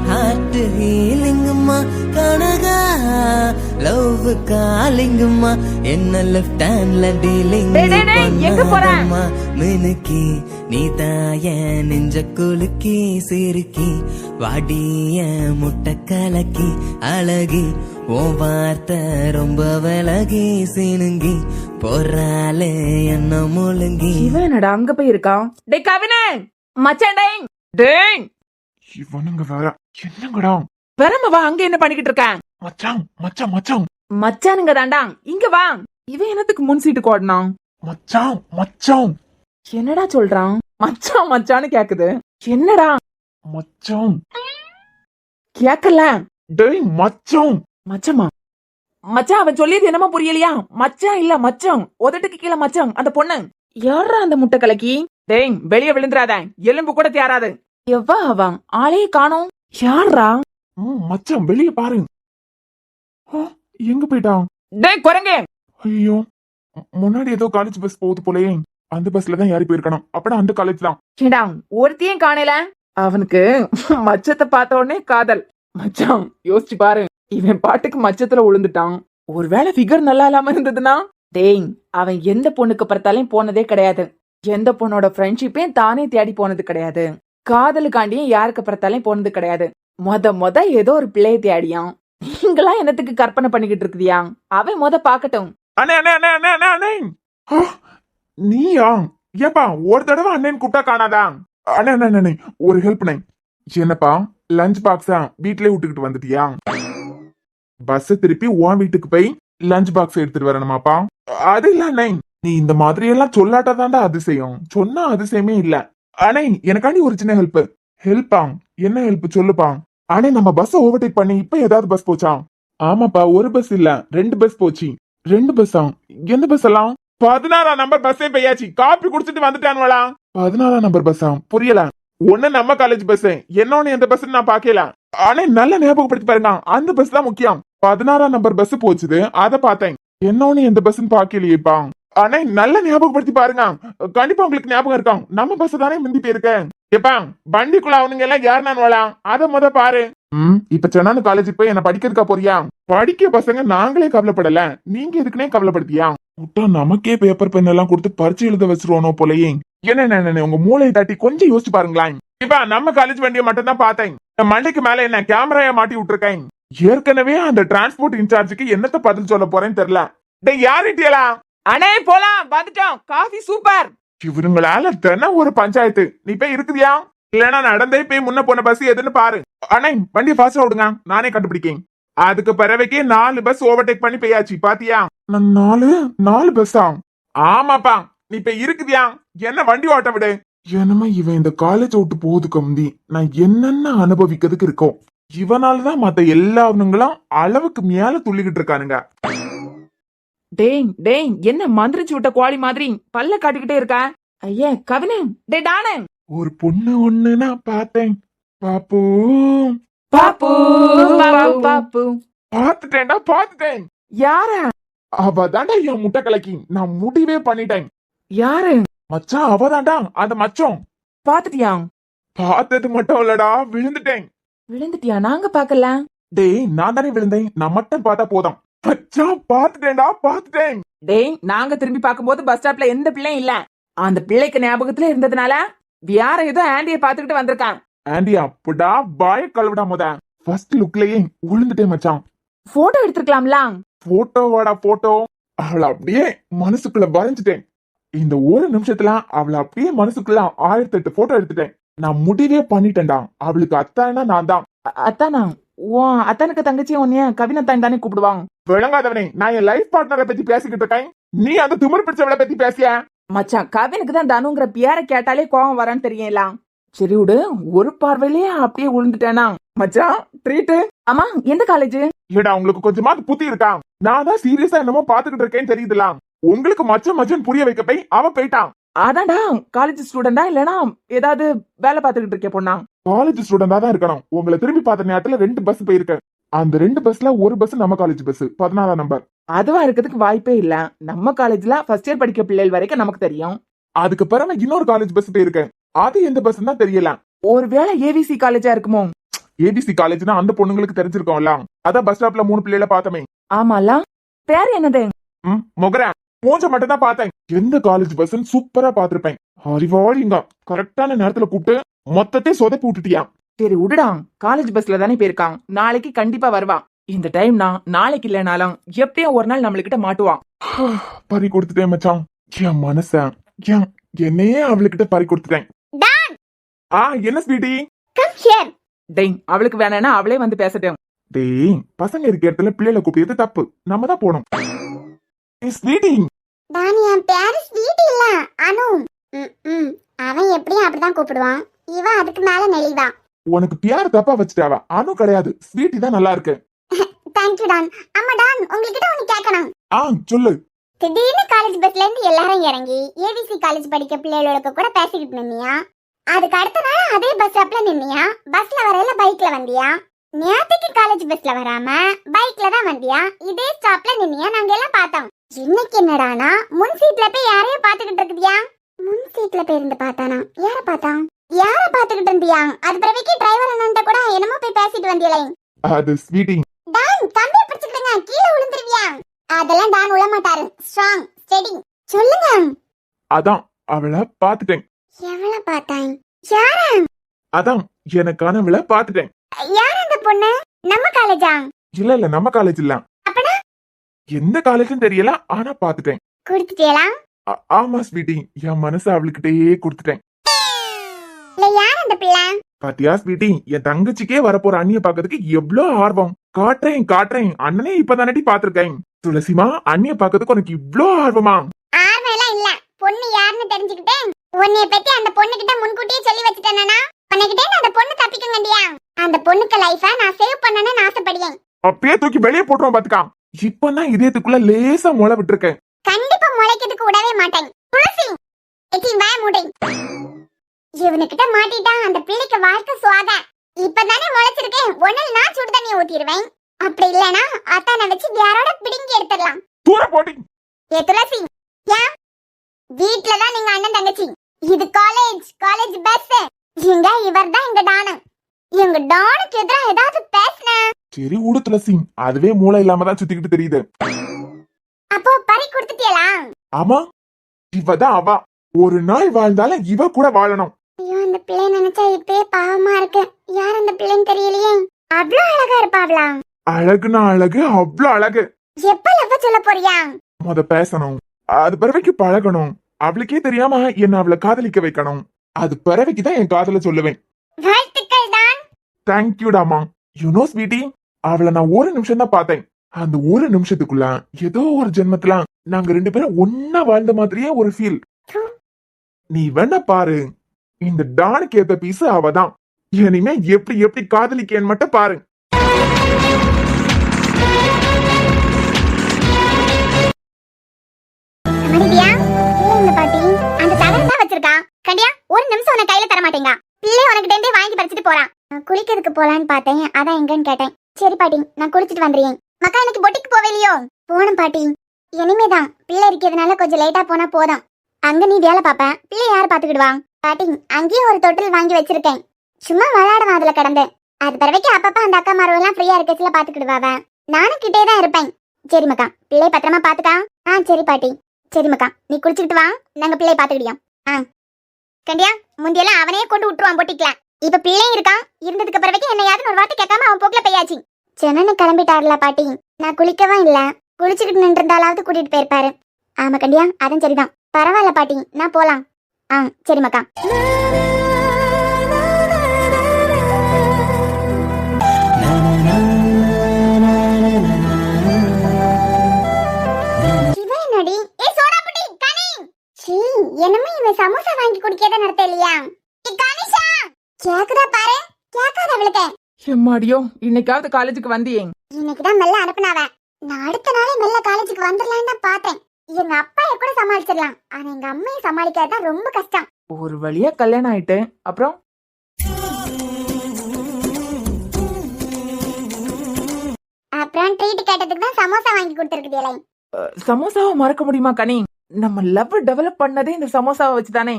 ஹார்ட் ஹீலிங்குமா கனகா லவ் காலிங்குமா என்ன லெஃப்ட் ஹேண்ட்ல டீலிங் டேய், டேய், டேய், எங்க போற? மினுக்கி நீ தாய நெஞ்ச குலுக்கி சிரிக்கி வாடிய முட்டை கலக்கி அழகி ஓ வார்த்தை ரொம்ப விலகி சினுங்கி போறாலே என்ன முழுங்கி. இவன் என்னடா அங்க போய் இருக்கான்? டேய் கவினே, மச்சான் டேய். டேய் இவனுங்க வேற என்னங்கடா? பெரும வா, அங்க என்ன பண்ணிக்கிட்டு இருக்கான்? மச்சான் மச்சான் மச்சான் மச்சானுங்க தாண்டா, இங்க வா. இவன் என்னத்துக்கு முன் சீட்டுக்கு ஓடனான்? மச்சான் மச்சான் என்னடா சொல்றான்? மச்சான் மச்சான்னு கேக்குது. என்னடா மச்சான் கேக்கல? டேய் மச்சான் மச்சமா மச்சான், அவன் சொல்லியது என்னமோ புரியலையா? மச்சான் இல்ல மச்சான், உதட்டுக்கு கீழே மச்சான். அந்த பொண்ணு யாரா அந்த முட்டை கலக்கி? டேய் வெளிய விழுந்துராத, எலும்பு கூட தேராது. எவ்வா அவன் ஆளையே காணோம். யாரா? மச்சான் வெளிய பாரு. ஆ, எங்க போயிட்டான்? டேய் குரங்கே. ஐயோ, முன்னாடி ஏதோ காலேஜ் பஸ் போகுது போலயே. அந்த பஸ்ல தான் ஏறி போயிருக்கணும். அப்படா அந்த காலேஜ் தான். ஏண்டா ஒருத்தையும் காணல? அவனுக்கு மச்சத்தை பார்த்த உடனே காதல். மச்சான் யோசிச்சு பாரு, இவன் பாட்டுக்கு மச்சத்துல விழுந்துட்டான். ஒருவேளை ஃபிகர் நல்லா இல்லாம இருந்ததுன்னா? டேய் அவன் எந்த பொண்ணுக்கு பார்த்தாலும் போனதே கிடையாது. எந்த பொண்ணோட ஃப்ரெண்ட்ஷிப்பையும் தானே தேடி போனது கிடையாது. காதலுக்காண்டியும் யாருக்கு பார்த்தாலும் போனது கிடையாது. மொத ஏதோ ஒரு பிள்ளைய தேடியான். நீங்களா என்னத்துக்கு கற்பனை பண்ணிக்கிட்டு இருக்குதியா? அவன் பாக்கட்டும். அண்ணே அண்ணே அண்ணே அண்ணே அண்ணே அண்ணே. ஆ, நீயா? ஏப்பா ஒரு தடவை அண்ணன் கூப்பிட்டா காணாதா? அண்ணே அண்ணே அண்ணே, ஒரு ஹெல்ப் பண்ணேன். என்னப்பா லஞ்ச் பாக்ஸா வீட்லயே விட்டுக்கிட்டு வந்துட்டியா? பஸ் திருப்பி உன் வீட்டுக்கு போய் லஞ்ச் பாக்ஸ் எடுத்துட்டு வரணுமாப்பா? அது இல்ல அண்ணே, நீ இந்த மாதிரி எல்லாம் சொல்லாட்டாதான்டா அதிசயம். சொன்னா அதிசயமே இல்ல. அண்ணே எனக்காண்டி ஒரு சின்ன ஹெல்ப். ஹெல்ப்பா? என்ன ஹெல்ப் சொல்லுப்பா? அண்ணே நம்ம பஸ் ஓவர்டேக் பண்ணி இப்ப ஏதாவது பஸ் போச்சா? ஆமாப்பா, ஒரு பஸ் இல்ல 2 பஸ் போச்சு. 2 பஸ்ஸா? எந்த பஸ் எல்லாம்? 16ஆம் நம்பர் பஸ்ஸே பெய்யாச்சு. காப்பி குடிச்சிட்டு வந்துட்டானுவலா? 16ஆம் நம்பர் பஸ்ஸா? புரியல. ஒண்ணு நம்ம காலேஜ் பஸ், என்னொன்னு எந்த பஸ் நான் பாக்கல. ஆனா நல்ல ஞாபகப்படுத்தி பாருங்க, அந்த பஸ் தான் முக்கியம். 16ஆம் நம்பர் பஸ் போச்சுது, அத பார்த்தேன். என்னொன்னு எந்த பஸ்ன்னு பாக்கலையேப்பா. ஆனா நல்ல ஞாபகப்படுத்தி பாருங்க, கண்டிப்பா உங்களுக்கு ஞாபகம் இருக்கும். நம்ம பஸ் தானே முந்தி போயிருக்க. ஏப்பா வண்டிக்குள்ள அவனுங்க எல்லாம் யாருனானுவலா? அத பாரு. இப்ப சென்னான்னு காலேஜுக்கு போய் என்ன படிக்கிறதுக்கா போறியா? படிக்க பசங்க நாங்களே கவலைப்படல, நீங்க எதுக்குனே கவலைப்படுத்தியா? விட்டா நமக்கே பேப்பர் பென் எல்லாம் கொடுத்து பரிச்சு எழுத வச்சிருவானோ போலயே. என்ன உங்க மூளையை தட்டி கொஞ்சம் யோசிச்சு பாருங்களேன். இப்ப நம்ம காலேஜ் வண்டியை மட்டும் தான் பார்த்தேன். மண்டைக்கு மேல என்ன கேமராயா மாட்டி விட்டுருக்கேன். ஏற்கனவே அந்த டிரான்ஸ்போர்ட் இன்சார்ஜுக்கு என்னத்த பதில் சொல்ல போறேன்னு தெரியல. டேய் யாரிட்டியலா? அண்ணே போலாம், வந்துட்டோம். Coffee super. இவருங்களால தினம் ஒரு பஞ்சாயத்து. நீ போய் இருக்குதியா? இல்லன்னா நடந்தே போய் முன்ன போன பஸ் எதுன்னு பாரு. அண்ணே வண்டி ஃபாஸ்டா விடுங்க, நானே கண்டுபிடிக்கேன். அதுக்கு பிறவைக்கே 4 பஸ் ஓவர்டேக் பண்ணி போயாச்சு பாத்தியா? 4 பஸ்ஸா? ஆமாப்பா, நீ இப்ப இருக்குதியா? என்ன வண்டி ஓட்ட விடு. என்னமா இவன் இந்த காலேஜ் விட்டு போகுதுக்கு முந்தி நான் என்னென்ன அனுபவிக்கிறதுக்கு இருக்கோம். இவனாலதான் மத்த எல்லாவனுங்களும் அளவுக்கு மேல துள்ளிக்கிட்டு இருக்கானுங்க. டேய் என்ன மந்திரிச்சு விட்ட கோழி மாதிரி பல்ல காட்டிக்கிட்டே இருக்க? ஐயா கவினே, டே டானே. ஒரு பொண்ணு ஒண்ணு நான் பார்த்தேன். பாப்பு பாப்பு பாப்பு பாத்துட்டேன். யார? அவ தாண்டா என் முட்டை கலக்கி. நான் முடிவே பண்ணிட்டேன். யாரு? மச்சான் அவதாண்டா அந்த மச்சம். பாத்துட்டியா? பார்த்தது மட்டும் இல்லடா, விழுந்துட்டேன். விழுந்துட்டியா? நாங்க பாக்கல. டேய் நான் தானே விழுந்தேன், நான் மட்டும் பார்த்தா போதும். மச்சான் பாத்துட்டேன். டேய் நாங்க திரும்பி பாக்கும்போது பஸ் ஸ்டாப்ல எந்த பிள்ளையும் இல்ல. அந்த பிள்ளைக்கு ஞாபகத்துல இருந்ததுனால வேற ஏதோ ஆண்டிய பாத்துக்கிட்டு வந்திருக்கான். ஆண்டியா புடா பாய கழுவிடா முத. ஃபர்ஸ்ட் லுக்லயே விழுந்துட்டேன் மச்சான். போட்டோ எடுத்துக்கலாம்ல? போட்டோ அவளை அப்படியே மனசுக்குள்ள வரைஞ்சிட்டேன். இந்த ஒரு நிமிஷத்துல அவளை அப்படியே மனசுக்குள்ள 1008 போட்டோ எடுத்துட்டேன். நான் முடிவே பண்ணிட்டேன்டா. அவளுக்கு அத்தானா நான் தான். அத்தானா? ஓ அத்தானுக்கு தங்கச்சி உன்னைய கவினத்தான் தானே கூப்பிடுவாங்க. விளங்காதவனே, நான் என் லைஃப் பார்ட்னரை பத்தி பேசிக்கிட்டு இருக்கேன். நீ அந்த திமிர் பிடிச்சவளை பத்தி பேசிய? மச்சான் கவினுக்கு தான் தனுங்கிற பேரை கேட்டாலே கோவம் வரான்னு தெரியல. சரி விடு, ஒரு பார்வையிலேயே அப்படியே விழுந்துட்டேனா? மச்சான் ட்ரீட். ஆமா எந்த காலேஜ்? இல்லடா உங்களுக்கு கொஞ்சமாவது புத்தி இருக்கா? நான் தான் சீரியஸா என்னமோ பாத்துக்கிட்டு இருக்கேன்னு தெரியுதுல. உங்களுக்கு மச்சன் புரிய வைக்க போய் அவ போயிட்டான். அதான்டா காலேஜ் ஸ்டூடெண்டா இல்லனா ஏதாவது வேலை பார்த்துக்கிட்டு இருக்கே பொண்ணா? காலேஜ் ஸ்டூடெண்டா தான் இருக்கணும். உங்களை திரும்பி பார்த்த நேரத்துல 2 பஸ் போயிருக்கேன். அந்த 2 பஸ்ல ஒரு பஸ் நம்ம காலேஜ் பஸ் 16ஆம் நம்பர். அதுவா இருக்கிறதுக்கு வாய்ப்பே இல்ல. நம்ம காலேஜ்ல ஃபர்ஸ்ட் இயர் படிக்க பிள்ளைகள் வரைக்கும் நமக்கு தெரியும். அதுக்கு பிறகு இன்னொரு காலேஜ் பஸ் போயிருக்கேன். அது எந்த பஸ் தான் தெரியல. ஒருவேளை ஏவிசி காலேஜா இருக்குமோ? ஏபிசி காலேஜ்னா அந்த பொண்ணுங்களுக்கு தெரிஞ்சிருக்கோம்ல, அதான் பஸ் ஸ்டாப்ல 3 பிள்ளைகளை பார்த்தமே. ஆமால. பேர் என்னது? மொகரேன். மூஞ்ச மட்டும் தான் பார்த்தேன். எந்த காலேஜ் பஸ்ன்னு சூப்பரா பாத்திருப்பேன். அறிவாளிங்க, கரெக்டான நேரத்துல கூப்பிட்டு மொத்தத்தையும் சொதப்பி விட்டுட்டியா. சரி விடுடா, காலேஜ் பஸ்ல தானே போயிருக்கான், நாளைக்கு கண்டிப்பா வருவான். இந்த டைம்னா நாளைக்கு இல்லனாலும் எப்படியும் ஒரு நாள் நம்மளுக்கிட்ட மாட்டுவான். பறி கொடுத்துட்டேன் மச்சான். என் மனச என்னையே அவளுக்கிட்ட பறி கொடுத்துட்டேன். என்ன ஸ்வீட்டி? Come here. டேய், அவளுக்கு வேணானா அவளே வந்து பேசட்டும். டேய், பசங்க இருக்க இடத்துல பிள்ளைகளை கூப்பிட்டது தப்பு, நம்ம தான் போனோம். ஸ்வீட்டி, டான் என் பேரு ஸ்வீட் இல்ல அனு. அவன் எப்படியும் அப்படிதான் கூப்பிடுவான். இவன் அதுக்கு மேல நெளிவா. உனக்கு பியார் தப்பா வச்சுட்டாவா? அனு கிடையாது, ஸ்வீட்டி தான் நல்லா இருக்கு. Thank you Don. அம்மா டான், உங்ககிட்ட ஒன்னு கேட்கணும். சொல்லு. திடீர்னு காலேஜ் பஸ்ல இருந்து எல்லாரும் இறங்கி ஏவிசி காலேஜ் படிக்க பிள்ளைகளோட கூட பேசிக்கிட்டு நின்னியா? அதுக்கு அடுத்த நாள் அதே பஸ் ஸ்டாப்ல நின்னியா? பஸ்ல வரையில பைக்ல வந்தியா? நேத்துக்கு காலேஜ் பஸ்ல வராம பைக்ல தான் வந்தியா? இதே ஸ்டாப்ல நின்னியா? நாங்க எல்லாம் பார்த்தோம். இன்னைக்கு என்னடானா முன் சீட்ல போய் யாரையும் பாத்துக்கிட்டு இருக்குதியா? முன் சீட்ல போய் இருந்து பார்த்தானா? யார பார்த்தான்? யார பாத்துக்கிட்டு இருந்தியா? அது பிறவிக்கு டிரைவர் அண்ணன்ட்ட கூட என்னமோ போய் பேசிட்டு வந்தியலே. அது ஸ்வீட்டி. டான், கம்பியை பிடிச்சுக்கிடுங்க, கீழே விழுந்துருவியா? அதெல்லாம் டான் விழ மாட்டாரு. Strong, steady. சொல்லுங்க. அதான் அவளை பாத்துட்டேன். எவ்வளவு பார்த்தாய்? யார? அதான் எனக்கானவளை பாத்துட்டேன். யார் அந்த பொண்ணு? நம்ம காலேஜா? இல்ல நம்ம காலேஜ் இல்ல. அப்பனா எந்த காலேஜ்னு தெரியல, ஆனா பாத்துட்டேன். குடுத்துட்டேளா? ஆமா ஸ்வீட்டி, என் மனசு அவளுக்கிட்டே கொடுத்துட்டேன். இல்ல யார் அந்த பிள்ளை? பாத்தியா ஸ்வீட்டி, என் தங்கச்சிக்கே வரப்போற அண்ணிய பாக்கிறதுக்கு எவ்வளவு ஆர்வம். காட்டுறேன், அண்ணனே இப்பதானடி பாத்திருக்கேன். துளசிமா, அண்ணிய பாக்கிறதுக்கு உனக்கு இவ்ளோ ஆர்வமா? ஆர்வம் எல்லாம் இல்ல. பொண்ணு யாருன்னு தெரிஞ்சுக்கிட்டேன். உன்னைய பத்தி அந்த பொண்ணு கிட்ட முன்கூட்டியே சொல்லி வச்சுட்டேனா? உன்கிட்ட அந்த பொண்ணு தப்பிக்கங்கண்டியா? அந்த பொண்ணுக்கு லைஃபா நான் சேவ் பண்ணணும்னு ஆசைப்படுவேன். அப்பயே தூக்கி வெளியே போட்டுருவோம் பாத்துக்கா. இப்பதான் இதயத்துக்குள்ள லேசா முளை விட்டுருக்கேன். கண்டிப்பா முளைக்கிறதுக்கு விடவே மாட்டேன். துளசி, எச்சி வாய மூடை. இவனுக்கிட்ட மாட்டிட்டா அந்த பிள்ளைக்கு வாழ்க்கை சுவாக. இப்பதானே முளைச்சிருக்கேன். ஒன்னில் நான் சுடு தண்ணி ஊத்திடுவேன். அப்படி இல்லனா அத்தானை வச்சு யாரோட பிடுங்கி எடுத்துடலாம். தூர போடி. ஏ துளசி, ஏன் வீட்லதான் நீங்க அண்ணன் தங்கச்சி, இது காலேஜ் பஸ். இங்க இவர்தான் எங்க டானு. எங்க டானுக்கு எதிரா ஏதாவது பேசுன சரி விடு துளசி, அதுவே மூளை இல்லாம தான் சுத்திக்கிட்டு தெரியுது. அப்போ பறி கொடுத்துட்டியலா? ஆமா, இவதான் அவ. ஒரு நாள் வாழ்ந்தாலும் இவ கூட வாழணும். ஐயோ, அந்த பிள்ளை நினைச்சா இப்பே பாவமா இருக்கு. யார் அந்த பிள்ளைன்னு தெரியலையே. அவ்வளவு அழகா இருப்பாவளா? அழகுனா அழகு, அவ்வளவு அழகு. எப்ப லவ் சொல்ல போறியா? முத பேசணும், அது பிறவைக்கு பழகணும். அவளுக்கே தெரியாம என்ன அவளை காதலிக்க வைக்கணும். அது பிறவைக்குதான் என் காதல சொல்லுவேன். வாழ்த்துக்கள் தான். தேங்க்யூடாமா. யூனோ ஸ்வீட்டி, அவளை நான் ஒரு நிமிஷம் தான் பார்த்தேன். அந்த ஒரு நிமிஷத்துக்குள்ள ஏதோ ஒரு ஜென்மத்துல நாங்க 2 பேரும் ஒன்னா வாழ்ந்த மாதிரியே ஒரு ஃபீல். நீ வேணா பாரு, இந்த டானுக்கு ஏத்த பீஸ் அவதான். இனிமே எப்படி காதலிக்கேன்னு மட்டும் பாரு. மடிதியா, இந்த பாட்டி அந்த தகரம் தான் வச்சிருக்கா. கண்டியா ஒரு நிமிஷம் உன கையில தர மாட்டேங்க. பிள்ளை உனக்கிட்ட இருந்தே வாங்கி பறிச்சிட்டு போறான். குளிக்கிறதுக்கு போலான்னு பார்த்தேன், அதான் எங்கன்னு கேட்டேன். சரி பாட்டி, நான் குளிச்சிட்டு வந்துறேன். மக்கா இன்னைக்கு பொட்டிக்கு போவேலையோ? போணும் பாட்டி. இனிமேதான் பிள்ளை இருக்கிறதுனால கொஞ்சம் லேட்டா போனா போதும். அங்க நீ வேலை பாப்ப, பிள்ளை யாரு பாத்துக்கிடுவா? பாட்டி, அங்கேயும் ஒரு தொட்டில் வாங்கி வச்சிருக்கேன். சும்மா விளையாடுவான் அதுல கடந்து. அது பிறவைக்கு அப்பப்ப அந்த அக்கா மாரெல்லாம் ஃப்ரீயா இருக்கச்சுல பாத்துக்கிடுவாவ. நானும் கிட்டே தான் இருப்பேன். சரி மக்கா, பிள்ளை பத்திரமா பாத்துக்கா. சரி பாட்டி. சரி மக்கா, நீ குளிச்சுக்கிட்டு வா, நாங்க பிள்ளைய பாத்துக்கிடியோம். கண்டியா முந்தியெல்லாம் அவனே கொண்டு விட்டுருவான் பொட்டிக்கல. இப்ப பிள்ளையும் இருக்கான். இருந்ததுக்கு பிறவைக்கு என்ன யாரும் ஒரு வார்த்தை கேட்காம அவன் போக்குல பெய்யாச்சு. சென்னு கிளம்பிட்டாருல பாட்டி. நான் குளிக்கவும் இல்ல, குளிச்சுக்கிட்டு நின்று இருந்தாலாவது கூட்டிட்டு போயிருப்பாரு. ஆமா கண்டியா, அதுவும் சரிதான். பரவாயில்ல பாட்டி, நான் போலாம். சரி மக்கா. என்னமே இவன் சமோசா வாங்கி குடிக்கத நடத்த இல்லையா? கனிஷா கேக்குதா பாரு, கேட்காத அவளுக்கு. எம்மாடியோ, இன்னைக்காவது காலேஜுக்கு வந்தியே? இன்னைக்குதான் மெல்ல அனுப்புனாவ. நான் அடுத்த நாளே மெல்ல காலேஜுக்கு வந்துடலான்னு தான் பார்த்தேன். எங்க அப்பாயை கூட சமாளிச்சிடலாம், ஆனா எங்க அம்மையை சமாளிக்கிறதுதான் ரொம்ப கஷ்டம். ஒரு வழியா கல்யாணம் ஆயிட்டு அப்புறம் ட்ரீட் கேட்டதுக்கு தான் சமோசா வாங்கி கொடுத்துருக்குதே. சமோசாவை மறக்க முடியுமா கனி? நம்ம லவ் டெவலப் பண்ணதே இந்த சமோசாவை வச்சுதானே.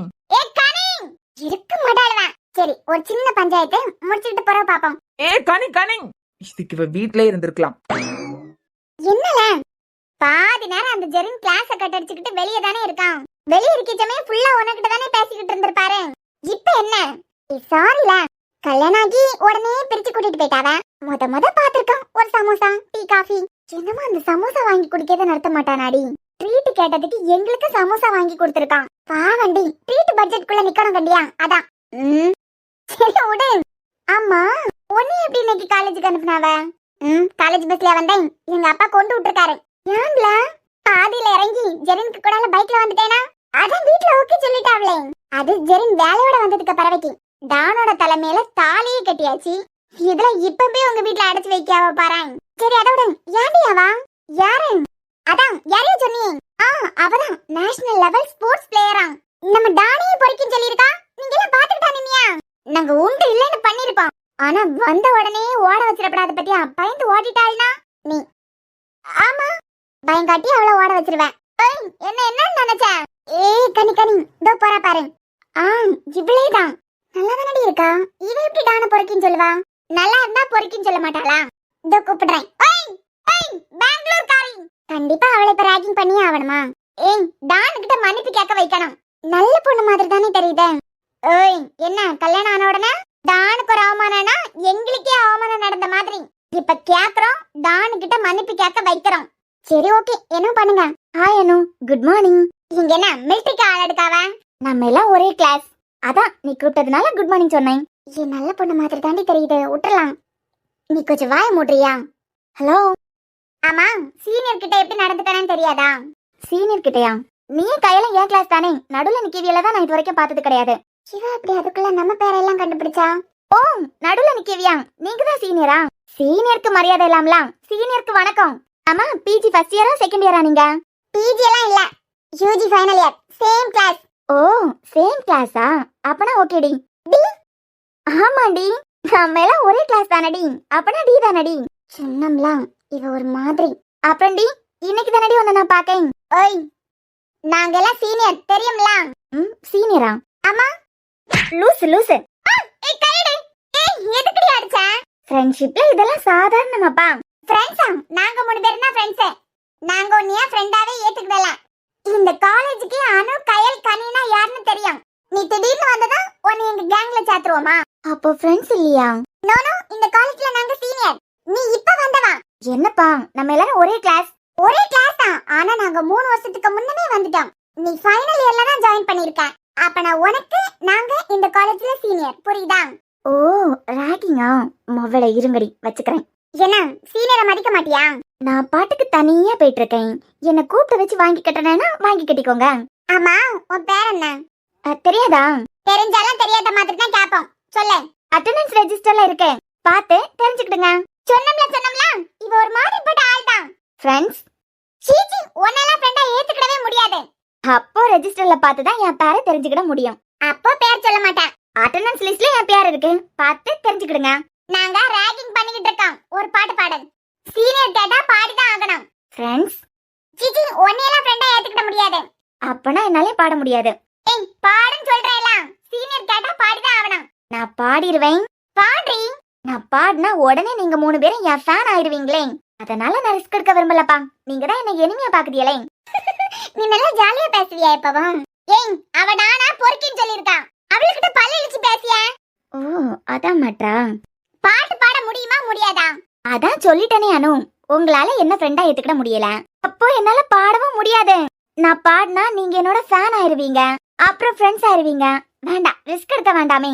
இருக்க மாட்டாளுவ. சரி ஒரு சின்ன பஞ்சாயத்து முடிச்சுட்டு போற பாப்போம். ஏ கனி கனி, இதுக்கு இவ வீட்லயே இருந்திருக்கலாம். என்னல பாதி நேரம் அந்த ஜெரின் கிளாஸ கட் அடிச்சுக்கிட்டு வெளியே தானே இருக்கான். வெளியே இருக்கிச்சமே ஃபுல்லா உனக்கிட்ட தானே பேசிக்கிட்டு இருந்திருப்பாரு. இப்ப என்ன? சாரில கல்யாணம் ஆகி உடனே பிரிச்சு கூட்டிட்டு போயிட்டாவ. முத பாத்திருக்கான் ஒரு சமோசா டீ காஃபி. என்னமா அந்த சமோசா வாங்கி குடிக்கிறத நடத்த மாட்டானாடி. ட்ரீட் கேட்டதுக்கு எங்களுக்கு சமோசா வாங்கி கொடுத்திருக்கான். பாவண்டி ட்ரீட் பட்ஜெட்குள்ள நிக்கணும் கண்டியா. அதான் சரி விடு. ஆமா உன்னை எப்படி இன்னைக்கு காலேஜுக்கு அனுப்புனாவ? காலேஜ் பஸ்ல வந்தேன், எங்க அப்பா கொண்டு விட்டுருக்காரு. ஏன்ல பாதியில இறங்கி ஜெரினுக்கு கூட பைக்ல வந்துட்டேனா? அதான் வீட்டுல ஓகே சொல்லிட்டாவளே. அது ஜெரின் வேலையோட வந்ததுக்கு பரவாயில்லை. டானோட தலைமையில தாலியே கட்டியாச்சு. இதுல இப்பவே உங்க வீட்டுல அடைச்சு வைக்காவ பாரு. சரி அதோட யாண்டியாவா? யாரு? அதான் யாரையோ சொன்னியே. அவதான் நேஷனல் லெவல் ஸ்போர்ட்ஸ் பிளேயரா. நம்ம டானியே பொறிக்கும் சொல்லிருக்கா. நீங்க எல்லாம் பாத்துக்கிட்டா நிமியா? நாங்க உண்டு இல்லன்னு பண்ணிருப்போம். ஆனா வந்த உடனே ஓட வச்சிடப்படாத பத்தியா பயந்து ஓடிட்டாள்னா நீ. ஆமா பயங்காட்டி அவளை ஓட வச்சிருவேன். என்ன என்னன்னு நினைச்ச? கனி கனி இதோ போறா பாரு. இவளேதான் நல்லா தானடி இருக்கா. இவ எப்படி டான பொறுக்கின்னு சொல்லுவா? நல்லா இருந்தா பொறுக்கின்னு சொல்ல மாட்டாளா? இதோ கூப்பிடுறேன். பெங்களூர் காரி கண்டிப்பா அவளை இப்ப ராகிங் பண்ணியே ஆகணுமா? டான் கிட்ட மன்னிப்பு கேட்க வைக்கணும். நல்ல பொண்ணு மாதிரி தானே தெரியுது. என்ன கல்யாணம் ஆன உடனே டானுக்கு ஒரு அவமானம்னா எங்களுக்கே அவமானம் நடந்த மாதிரி இப்ப கேக்குறோம். டானு கிட்ட மன்னிப்பு கேட்க வைக்கிறோம். சரி ஓகே என்ன பண்ணுங்க. ஹாய் அனு, குட் மார்னிங். இங்க என்ன மிலிட்டரிக்கு ஆள் எடுக்காவ? நம்ம எல்லாம் ஒரே கிளாஸ். அதான் நீ கூப்பிட்டதுனால குட் மார்னிங் சொன்னேன். நல்ல பொண்ணு மாதிரி தாண்டி தெரியுது, விட்டுறலாம். நீ கொஞ்சம் வாய மூடுறியா? ஹலோ. ஆமா சீனியர் கிட்ட எப்படி நடந்துக்கணும்னு தெரியாதா? சீனியர் கிட்டயா? நீ கையில ஏன் கிளாஸ் தானே, நடுவுல நிக்கவியல தான் நான் இது வரைக்கும் பார்த்தது கிடையாது. சிவா அப்படி அதுக்குள்ள நம்ம பேரெல்லாம் கண்டுபிடிச்சா? நடுவுல நிக்கவியா? நீங்க தான் சீனியரா? சீனியருக்கு மரியாதை இல்லாமலாம். சீனியருக்கு வணக்கம். ஆமா பிஜி ஃபர்ஸ்ட் இயரா செகண்ட் இயரா? நீங்க பிஜி எல்லாம் இல்ல, UG final year. Same class. Same கிளாஸா? அப்பனா ஓகேடி. டி ஆமாடி, நம்ம எல்லாம் ஒரே கிளாஸ் தானடி. அப்பனா டி தானடி. சொன்னம்லாம் இவ ஒரு மாதிரி. அப்பண்டி இன்னைக்கு தானடி உன்னை நான் பாக்கேன். நாங்க எல்லாம் சீனியர் தெரியும்ல. சீனியரா? ஆமா. லூசு லூசு. எதுக்குடி அடிச்ச? ஃப்ரெண்ட்ஷிப்ல இதெல்லாம் சாதாரணமாப்பா. ஃப்ரெண்ட்ஸா? நாங்க 3 பேர் தான் ஃப்ரெண்ட்ஸ். நாங்க உன்னைய ஃப்ரெண்டாவே ஏத்துக்கதல. இந்த காலேஜுக்கு அனு கயல் கனினா யாருன்னு தெரியும். நீ திடீர்னு வந்ததா உன்னை எங்க கேங்ல சேர்த்துருவோமா? அப்போ ஃப்ரெண்ட்ஸ் இல்லையா? நோ நோ, இந்த காலேஜ்ல நாங்க சீனியர். நீ இப்ப வந்தவா? என்னப்பா நம்ம எல்லாரும் ஒரே கிளாஸ். ஒரே கிளாஸ் தான், ஆனா நாங்க 3 வருஷத்துக்கு முன்னமே வந்துட்டோம். நீ ஃபைனல் இயர்ல தான் ஜாயின் பண்ணிருக்க. அப்ப நான் உனக்கு நாங்க இந்த காலேஜ்ல சீனியர், புரியுதா? ராகிங்கா? மொவல இருங்கடி வச்சுக்கிறேன். என்ன சீனியரை மதிக்க மாட்டியா? நான் பாட்டுக்கு தனியா போயிட்டு இருக்கேன். என்ன கூப்பிட்டு வச்சு வாங்கி கட்டணேனா வாங்கி கட்டிக்கோங்க. ஆமா உன் பேர் என்ன? தெரியாதா? தெரிஞ்சாலும் தெரியாத மாதிரி தான் கேப்போம். சொல்லு. அட்டெண்டன்ஸ் ரெஜிஸ்டர்ல இருக்கு, பாத்து தெரிஞ்சுக்கிடுங்க. சொன்னம்ல இவ ஒரு மாதிரி பட்ட ஆள் தான். ஃப்ரெண்ட்ஸ்? சீச்சி உன்னெல்லாம் ஃப்ரெண்டா ஏத்துக்கவே முடியாது. அப்போ ரெஜிஸ்டர்ல பார்த்து தான் என் பேரை தெரிஞ்சுக்கிட முடியும். அப்போ பேர் சொல்ல மாட்டேன். அட்டெண்டன்ஸ் லிஸ்ட்ல என் பேர் இருக்கு, பார்த்து தெரிஞ்சுக்கிடுங்க. நாங்க ராகிங் பண்ணிக்கிட்டு இருக்கோம். ஒரு பாட்டு பாடு. சீனியர் கேட்டா பாடி தான் ஆகணும். ஃப்ரெண்ட்ஸ்? சீச்சி உன்னையெல்லாம் ஃப்ரெண்டா ஏத்துக்கிட முடியாது. அப்பனா என்னாலே பாட முடியாது. பாடுன்னு சொல்றேன்ல, சீனியர் கேட்டா பாடி தான் ஆகணும். நான் பாடிடுவேன். பாடுறீ? நான் பாடினா உடனே நீங்க 3 பேரும் என் ஃபேன் ஆயிடுவீங்களே. அதனால நான் ரிஸ்க் எடுக்க விரும்பலப்பா. நீங்க தான் என்ன எனிமையா பாக்குறீங்களே. நீ நல்லா ஜாலியா பேசுவியா இப்பவும்? அவ நானா பொறுக்கின்னு சொல்லிருக்கா. அவளுக்கிட்ட பல்ல இழிச்சு பேசியா? அதான் மாட்டா. பாட்டு பாட முடியுமா முடியாதா? அதான் சொல்லிட்டேனே அனு, உங்களால என்ன ஃப்ரெண்டா ஏத்துக்கிட முடியல. அப்போ என்னால பாடவும் முடியாது. நான் பாடினா நீங்க என்னோட ஃபேன் ஆயிருவீங்க, அப்புறம் ஃப்ரெண்ட்ஸ் ஆயிருவீங்க. வேண்டாம், ரிஸ்க் எடுக்க வேண்டாமே.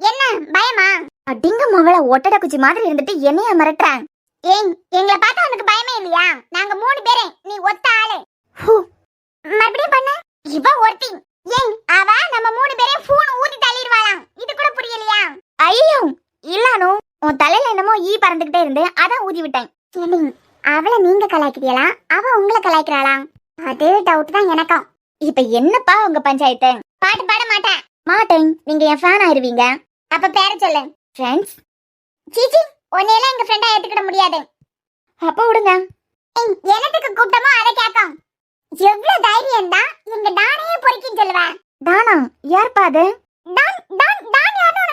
என்ன பயமா? அடிங்க மவள ஒட்டட குச்சி மாதிரி இருந்துட்டு என்னைய மிரட்டுறேன். எங்களை பார்த்தா உனக்கு பயமே இல்லையா? நாங்க 3 பேரே, நீ ஒத்த ஆளு. மறுபடியும் பண்ண. இவ ஒருத்தி. அவ நம்ம 3 பேரே ஃபோன் ஊதி தள்ளிடுவாளாம். இது கூட புரியலையா? ஐயோ இல்லானோ, உன் தலையில என்னமோ ஈ பறந்துகிட்டே இருந்து அதான் ஊதி விட்டேன். அவளை நீங்க கலாய்க்கிறீங்களா, அவ உங்களை கலாய்க்கிறாளா? அதே டவுட் தான் எனக்கும். இப்ப என்னப்பா உங்க பஞ்சாயத்து? பாட்டு பாட மாட்டேன். மாட்டேன், நீங்க என் ஃபேன் ஆயிருவீங்க. அப்ப பேர சொல்லு. ஃப்ரெண்ட்ஸ்? சீச்சி உன்னையெல்லாம் எங்க ஃப்ரெண்டா ஏத்துக்கிட முடியாது. அப்ப விடுங்க. எனத்துக்கு கூப்பிட்டமோ அதை கேட்கும். எவ்வளவு தைரியம் தான் எங்க டானையே பொறுக்கின்னு சொல்லுவேன். டானா? யார்ப்பா அது? டான் யாருன்னு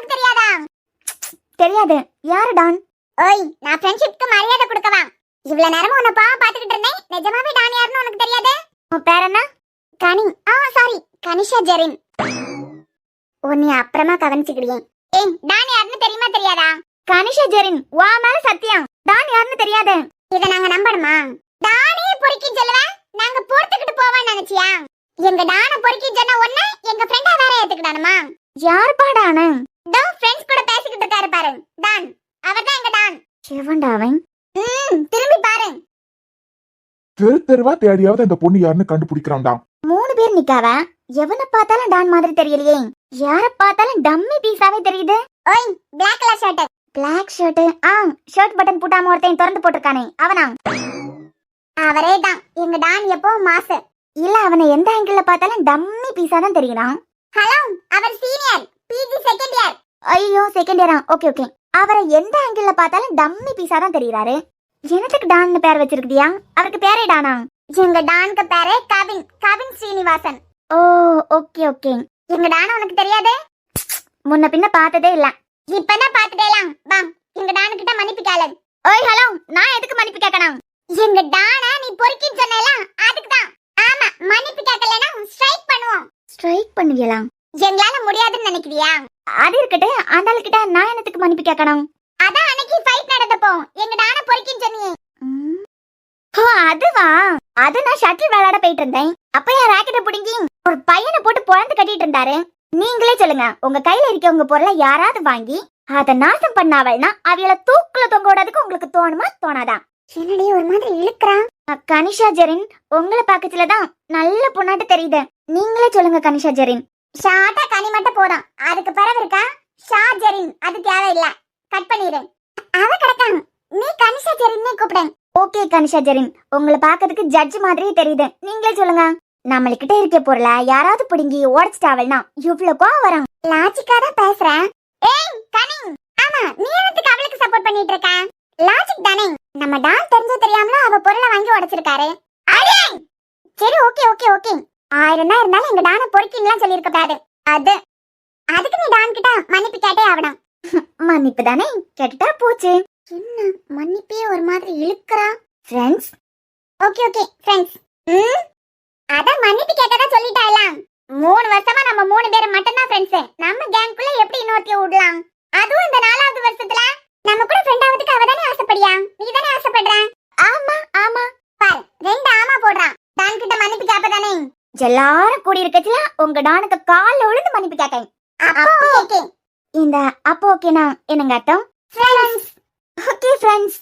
தெரியாது. யாரு டான்? ஓய், நான் ஃப்ரெண்ட்ஷிப்க்கு மரியாதை கொடுக்கவா? இவ்வளவு நேரமா உன்னை பாத்துக்கிட்டு இருந்தேன். நிஜமாவே டான் யாருன்னு உனக்கு தெரியாது? உன் பேர் என்ன? கனி. சாரி, கனிஷா ஜெரின். உன்னை அப்புறமா கவனிச்சுக்கிடுவேன். ஏய், டான் யாருன்னு தெரியுமா தெரியாதா? கனிஷா ஜெரின். வா மேல சத்தியம். டான் யாருன்னு தெரியாது. இத நாங்க நம்பணுமா? டானே பொறுக்கின்னு சொல்லுவேன், நாங்க பொறுத்துக்கிட்டு போவேன்னு நினைச்சியா? எங்க டான பொறுக்கின்னு சொன்ன உடனே எங்க ஃப்ரெண்டா வேற ஏத்துக்கிட்டானுமா? யாருப்பா டானு? டோ ஃப்ரெண்ட்ஸ் கூட பேசிக்கிட்டு இருக்காரு பாரு, டான். அவர்தான் எங்க டான். சிவன்டா அவன். திரும்பி பாரு. தெரு தெருவா தேடியாவது அந்த பொண்ணு யாருன்னு கண்டுபிடிக்கிறான்டா. 3 பேர் நிக்காவ. எவனை பார்த்தாலும் டான் மாதிரி தெரியலையே. யார பார்த்தாலும் டம்மி பீஸாவே தெரியுது. ஓய், black colour shirt. Black shirt. Shirt button போட்டாம ஒருத்தன் திறந்து போட்டிருக்கானே அவனா? அவரே தான் எங்க டான். எப்போ மாசு. இல்ல, அவனை எந்த ஆங்கிள் பார்த்தாலும் டம்மி பீஸா தான் தெரியறான். ஹலோ, அவர் சீனியர், பிஜி செகண்ட் இயர். ஐயோ, செகண்ட் இயரா? Okay okay. அவரை எந்த ஆங்கிள் பார்த்தாலும் டம்மி பீஸா தான் தெரியறாரு. எனக்கு டான்னு பேர் வச்சிருக்கியா? அவருக்கு பேரே டானா? எங்க டானுக்கு பேரு கவின் ஸ்ரீனிவாசன். ஓ, ஓகே ஓகே. எங்க டான உனக்கு தெரியாது? முன்ன பின்ன பார்த்ததே இல்ல. இப்பதான் பாத்துட்டேலாம். வா, எங்க டானு கிட்ட மன்னிப்பு கேளு. ஓய் ஹலோ, நான் எதுக்கு மன்னிப்பு கேட்கணும்? எங்க டான நீ பொறுக்கின்னு சொன்னேல, அதுக்கு தான். ஆமா, மன்னிப்பு கேட்கலனா ஸ்ட்ரைக் பண்ணுவோம். ஸ்ட்ரைக் பண்ணுவீங்களா? எங்களால முடியாதுன்னு நினைக்கிறியா? அது இருக்கட்டு, அந்த ஆளுகிட்ட நான் என்னத்துக்கு மன்னிப்பு கேட்கணும்? அதான் அன்னைக்கு ஃபைட் நடந்தப்போ எங்க டான பொறுக்கின்னு சொன்னியே. ஓ, அதுவா? அது நான் ஷட்டில் விளையாட போயிட்டு இருந்தேன். அப்ப என் ராக்கெட்டை பிடுங்கி ஒரு பையனை போட்டு பொழந்து கட்டிட்டு இருந்தாரு. நீங்களே சொல்லுங்க, உங்க கையில இருக்க உங்க பொருளை யாராவது வாங்கி அதை நாசம் பண்ணாவல்னா அவையில தூக்குல தொங்க விடாதுக்கு உங்களுக்கு தோணுமா தோணாதா? என்னடி ஒரு மாதிரி இழுக்குறான்? கனிஷா ஜெரின், உங்களை பக்கத்துலதான் நல்ல பொண்ணாட்டு தெரியுது. நீங்களே சொல்லுங்க கனிஷா ஜெரின். ஷார்ட்டா கனி மட்டும் போதும். அதுக்கு பிறகு இருக்கா ஷா ஜெரின், அது தேவையில்லை. கட் பண்ணிடு. அவ கிடக்கான், நீ கனிஷா ஜெரின்னே கூப்பிடு. ஓகே கனிஷா ஜெரின், உங்களை பாக்கிறதுக்கு ஜட்ஜ் மாதிரியே தெரியுது. நீங்களே சொல்லுங்க, நம்மள்கிட்ட இருக்க பொருளை யாராவது பிடுங்கி உடச்சிட்டாவல்னா இவ்வளவு கோவம் வரும்? லாஜிக்கா தான் பேசுறேன். ஏய் கனி, ஆமா, நீ என்னத்துக்கு அவளுக்கு சப்போர்ட் பண்ணிட்டு இருக்க? லாஜிக் தானே. நம்ம டான் தெரிஞ்சோ தெரியாமல அவ பொருளை வாங்கி உடைச்சிருக்காரு. அடே சரி, ஓகே ஓகே ஓகே. 1000 தான் இருந்தாலும் எங்க டான பொறுக்கின்னுலாம் சொல்லியிருக்க கூடாது. அதுக்கு நீ டான் கிட்ட மன்னிப்பு கேட்டே ஆகணும். மன்னிப்பு தானே கேட்டுட்டா போச்சு. என்ன மன்னிப்பே ஒரு மாதிரி இழுக்குறா? ஃப்ரெண்ட்ஸ். Okay okay friends. அதான் மன்னிப்பு கேட்டதா சொல்லிட்டாலாம். 3 வருஷமா நம்ம 3 பேரும் மட்டும்தான் ஃப்ரெண்ட்ஸ். நம்ம கேங்குள்ள எப்படி இன்னொருத்தைய விடலாம்? அதுவும் இந்த 4வது வருஷத்துல நம்ம கூட ஃப்ரெண்ட் ஆவதுக்கு அவ தானே ஆசைப்படியா? நீ தானே ஆசைப்படுற? ஆமா ஆமா. பாரு, 2 ஆமா போடுறான். டான் கிட்ட மன்னிப்பு கேப்பதானே? எல்லாரும் கூடி இருக்கச்சுல உங்க டானுக்கு கால்ல விழுந்து மன்னிப்பு கேட்டேன். அப்போ ஓகே. இந்த அப்போ ஓகேனா என்னங்க அர்த்தம்? ஃப்ரெண்ட்ஸ். Okay friends.